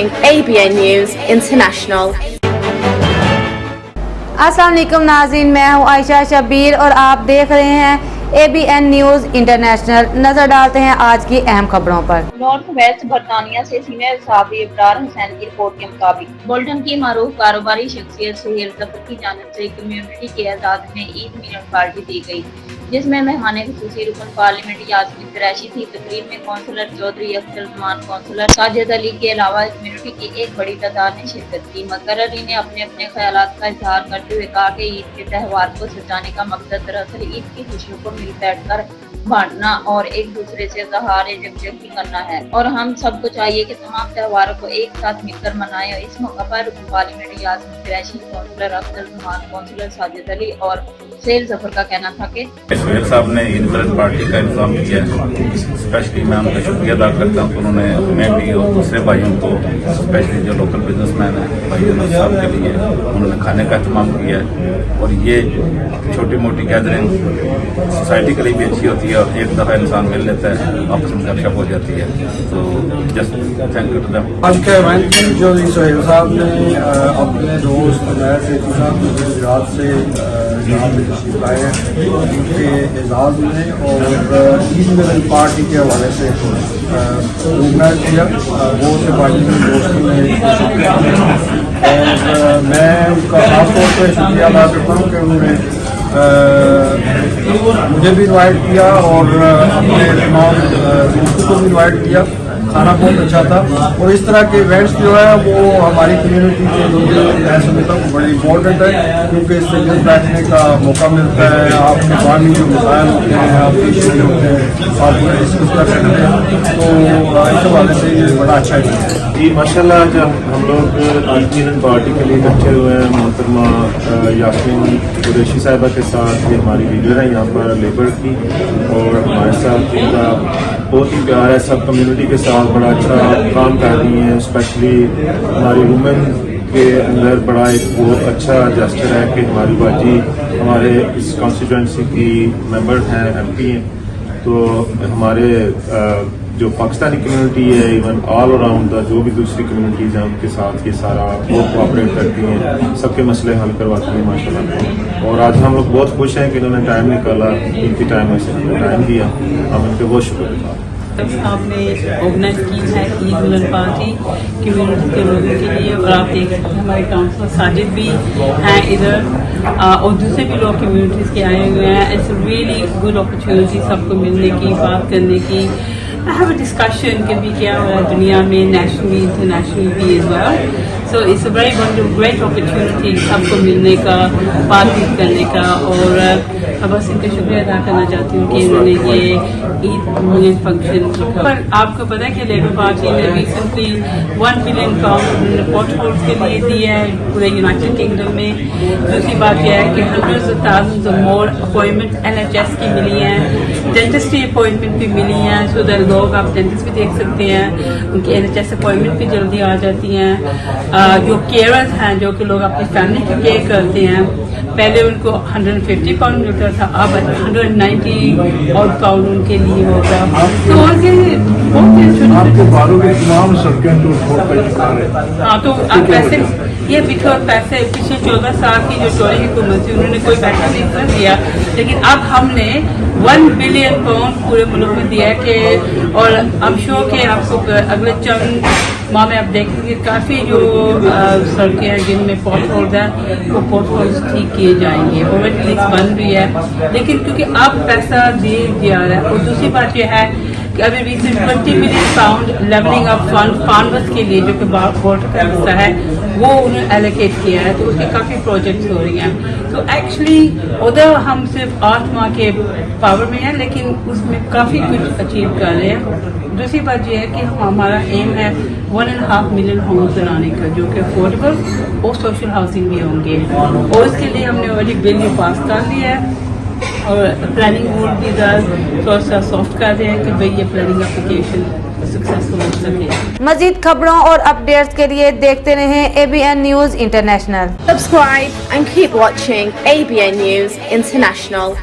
ABN News International. अस्सलाम वालेकुम नाज़रीन, मैं हूँ आयशा शबीर और आप देख रहे हैं ABN न्यूज़ इंटरनेशनल। नजर डालते हैं आज की अहम खबरों पर। नॉर्थ वेस्ट बरतानिया से सीनियर सहाफ़ी इब्रार हुसैन की रिपोर्ट के मुताबिक बोल्टन की मारूफ कारोबारी शख्सियत सुहेल जफर की जानिब से कम्युनिटी के एजाज़ में ईद मिलन पार्टी दी गई, जिसमें मेहमान खुसूसी रुकन पार्लियामेंट यास्मीन कुरैशी थी। तकरीब में कौंसलर चौधरी अख्तर जमान, कौंसलर साजिद अली के अलावा कम्युनिटी की एक बड़ी तादाद ने शिरकत की। मुकर्ररीन ने अपने अपने ख्यालात का इजहार करते हुए कहा कि ईद के त्यौहार को सजाने का मकसद दरअसल ईद की खुशियों को मिल बैठ कर बांटना और एक दूसरे से इज़हार यकजहती करना है, और हम सबको चाहिए कि तमाम त्योहारों को एक साथ मिलकर मनाएं। इस मौके पर रुकन parliament Yasmeen Qureshi, councillor Akhtar Zaman, councillor Sajid Ali और सुहेल जफर का कहना था कि सुहेल साहब ने ईद मिलन पार्टी का इंतजाम किया है। स्पेशली मैं उनका शुक्रिया अदा करता हूँ। उन्होंने हमें भी और दूसरे भाइयों को, स्पेशली जो लोकल बिजनेसमैन हैं भाई साहब के लिए उन्होंने खाने का इंतजाम किया है। और ये छोटी मोटी गैदरिंग सोसाइटी के लिए भी अच्छी होती है और एक दफ़ा इंसान मिल लेता है, आपस में गपशप हो जाती है। तो just thank you to them. आज का इवेंट जो सुहेल साहब ने अपने दोस्त नैर सेठी साहब गुजरात से यहाँ पे तशरीफ लाए हैं, उनके एजाज़ में और ईद मिलन पार्टी के हवाले से ऑर्गेनाइज किया। वो से पार्टी की दोस्ती में और मैं उनका खास तौर पर शुक्रिया अदा करता हूँ कि उन्होंने मुझे भी इनवाइट किया और अपने तमाम दोस्तों को भी इनवाइट किया। खाना बहुत अच्छा था और इस तरह के इवेंट्स जो है वो हमारी कम्युनिटी के लिए मैं समझता हूँ बड़ी इम्पोर्टेंट है, क्योंकि इससे मिल बैठने का मौका मिलता है। आपके पानी जो मसाइल होते हैं, आपके इशू होते हैं, आप डिस्कस कर सकते हैं। तो इस हवाले से ये बड़ा अच्छा है जी। माशाल्लाह जब हम लोग ईद मिलन पार्टी के लिए इकट्ठे हुए हैं, मोहतरमा यास्मीन कुरैशी साहिबा के साथ, ये हमारी लीडर है यहाँ पर लेबर की, और हमारे साथ इनका बहुत ही प्यार है। सब कम्युनिटी के साथ बड़ा अच्छा काम कर रही हैं। स्पेशली हमारी वुमेन के अंदर बड़ा एक बहुत अच्छा जेस्चर है कि हमारी बाजी हमारे इस कॉन्स्टिट्यूंसी की मेंबर हैं, MP हैं। तो हमारे जो पाकिस्तानी कम्युनिटी है, इवन ऑल अराउंड द जो भी दूसरी कम्युनिटीज़ हैं उनके साथ ये सारा बहुत कोऑपरेट करती हैं, सबके मसले हल करवाती हैं माशाल्लाह। और आज हम लोग बहुत खुश हैं कि इन्होंने टाइम निकाला, इनकी टाइम में से टाइम दिया, हम इनके बहुत शुक्रिया। आपने ऑर्गेनाइज की है ईद मिलन पार्टी कम्युनिटी के लोगों के लिए, और आप देख सकते हैं हमारे काउंसलर साजिद भी हैं इधर और दूसरे भी लोग कम्युनिटीज़ के आए हुए हैं। इट्स रियली गुड अपॉर्चुनिटी सबको मिलने की, बात करने की, have a discussion कि भी क्या हो रहा है दुनिया में, नेशनली इंटरनेशनली भी as well. So it's a very great opportunity सबको मिलने का, बातचीत करने का। और बस इनका शुक्रिया अदा करना चाहती हूँ कि इन्होंने ये ईद मिलन फंक्शन पर आपको पता है कि लेबर पार्टी ने recently 1 billion pound pot holes के लिए दिया है पूरे यूनाइटेड किंगडम में। दूसरी बात यह है कि hundreds of thousands of more appointment NHS की मिली हैं, डेंटिस्ट्री अपॉइंटमेंट भी मिली हैं। सो दैट लोग आप डेंटिस्ट भी देख सकते हैं, उनकी NHS अपॉइंटमेंट भी जल्दी आ जाती हैं। जो केयरर्स हैं जो कि लोग अपनी फैमिली की केयर करते हैं, पहले उनको 150 पाउंड मिलता था, अब 190 और पाउंड उनके लिए होगा। तो उनके बहुत आपके बालों के तमाम सड़कें तो छोड़ कर चुका है। हाँ, तो अब पैसे ये बिठोर पैसे पिछले 14 साल की जो टोरी हुकूमत थी उन्होंने कोई पैसा नहीं कर दिया, लेकिन अब हमने 1 बिलियन पाउंड पूरे मुल्क में दिया कि, और हम श्योर के आपको अगले चंद माह में आप देखेंगे काफ़ी जो सड़कें हैं जिनमें पॉट होल्स हैं वो पॉट होल्स ठीक किए जाएंगे। ओवर लिस्ट बन रही है, लेकिन क्योंकि अब पैसा दिए जा रहा है। और दूसरी बात यह है कि अभी recent 20 million pound levelling up fund farmers के लिए जो कि बॉर्डर का हिस्सा है वो उन्होंने एलोकेट किया है, तो उसके काफ़ी प्रोजेक्ट्स हो रही हैं। तो एक्चुअली उधर हम सिर्फ 8 माह के पावर में हैं, लेकिन उसमें काफ़ी कुछ अचीव कर रहे हैं। दूसरी बात यह है कि हमारा एम है 1.5 मिलियन होम्स बनाने का, जो कि अफोर्डेबल और सोशल हाउसिंग भी होंगे, और उसके लिए हमने ऑलरेडी बिल पास कर लिया है और प्लानिंग बोर्ड भी थोड़ा सा सॉफ्ट कर रहे हैं कि भाई ये प्लानिंग एप्लीकेशन सक्सेसफुल हो सके। मजीद खबरों और अपडेट्स के लिए देखते रहें ABN news international. Subscribe and keep watching ABN News International.